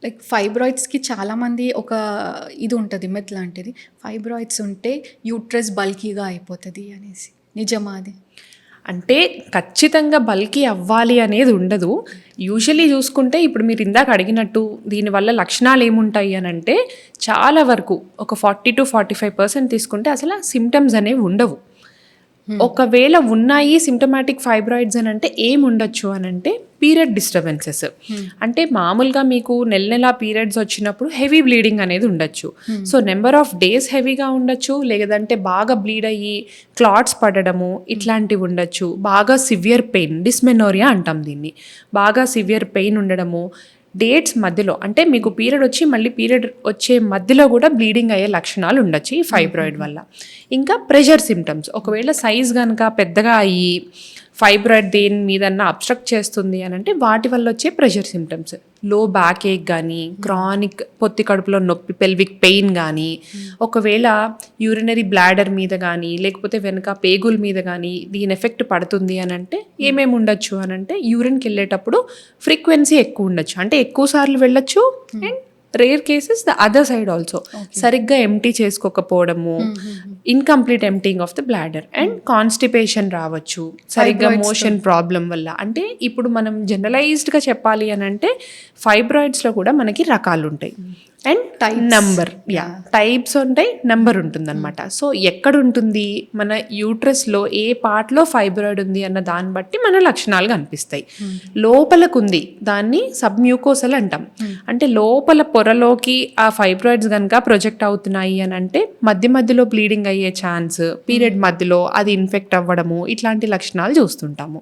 Like ఫైబ్రాయిడ్స్‌కి చాలామంది ఒక ఇది ఉంటది మిత్ లాంటిది. ఫైబ్రాయిడ్స్ ఉంటే యూట్రస్ బల్కీగా అయిపోతది అనేసి. నిజమా అది? అంటే ఖచ్చితంగా బల్కీ అవ్వాలి అనేది ఉండదు. యూజువల్లీ చూసుకుంటే ఇప్పుడు మీరు ఇందాక అడిగినట్టు దీనివల్ల లక్షణాలు ఏముంటాయి అని అంటే చాలా వరకు ఒక 40-45% తీసుకుంటే అసలు సిమ్టమ్స్ అనేవి ఉండవు. ఒకవేళ ఉన్నాయి సిమ్టమాటిక్ ఫైబ్రాయిడ్స్ అని అంటే ఏముండొచ్చు అని అంటే పీరియడ్ డిస్టర్బెన్సెస్. అంటే మామూలుగా మీకు నెల పీరియడ్స్ వచ్చినప్పుడు హెవీ బ్లీడింగ్ అనేది ఉండొచ్చు. సో నెంబర్ ఆఫ్ డేస్ హెవీగా ఉండొచ్చు, లేదంటే బాగా బ్లీడ్ అయ్యి క్లాట్స్ పడడము ఇట్లాంటివి ఉండొచ్చు. బాగా సివియర్ పెయిన్, డిస్మెనోరియా అంటాం దీన్ని, బాగా సివియర్ పెయిన్ ఉండడము, డేట్స్ మధ్యలో అంటే మీకు పీరియడ్ వచ్చి మళ్ళీ పీరియడ్ వచ్చే మధ్యలో కూడా బ్లీడింగ్ అయ్యే లక్షణాలు ఉండొచ్చు ఈ ఫైబ్రాయిడ్ వల్ల. ఇంకా ప్రెషర్ సిమ్టమ్స్, ఒకవేళ సైజ్ కనుక పెద్దగా అయ్యి ఫైబ్రాయిడ్ దేని మీదన్నా అబ్స్ట్రక్ట్ చేస్తుంది అని అంటే వాటి వల్ల వచ్చే ప్రెషర్ సిమ్టమ్స్, లో బ్యాక్ ఏక్ కానీ, క్రానిక్ పొత్తి కడుపులో నొప్పి, పెల్విక్ పెయిన్ కానీ, ఒకవేళ యూరినరీ బ్లాడర్ మీద కానీ లేకపోతే వెనక పేగుల మీద కానీ దీని ఎఫెక్ట్ పడుతుంది అని అంటే ఏమేమి ఉండొచ్చు అని అంటే యూరిన్కి వెళ్ళేటప్పుడు ఫ్రీక్వెన్సీ ఎక్కువ ఉండొచ్చు, అంటే ఎక్కువ సార్లు వెళ్ళొచ్చు. And rare cases the other side also సరిగ్గా ఎంటీ చేసుకోకపోవడము, incomplete emptying of the bladder, and constipation రావచ్చు సరిగ్గా మోషన్ ప్రాబ్లం వల్ల. అంటే ఇప్పుడు మనం జనరలైజ్డ్గా చెప్పాలి అని అంటే ఫైబ్రాయిడ్స్లో కూడా మనకి రకాలు ఉంటాయి అండ్ నంబర్ టైప్స్ ఉంటాయి, నెంబర్ ఉంటుందన్నమాట. సో ఎక్కడ ఉంటుంది మన యూట్రస్లో ఏ పార్ట్లో ఫైబ్రాయిడ్ ఉంది అన్న దాన్ని బట్టి మన లక్షణాలు కనిపిస్తాయి. లోపలకు ఉంది దాన్ని సబ్మ్యూకోసల్ అంటాం. అంటే లోపల పొరలోకి ఆ ఫైబ్రాయిడ్స్ కనుక ప్రొజెక్ట్ అవుతున్నాయి అని అంటే మధ్యలో బ్లీడింగ్ అయ్యే ఛాన్స్, పీరియడ్ మధ్యలో అది ఇన్ఫెక్ట్ అవ్వడము, ఇట్లాంటి లక్షణాలు చూస్తుంటాము.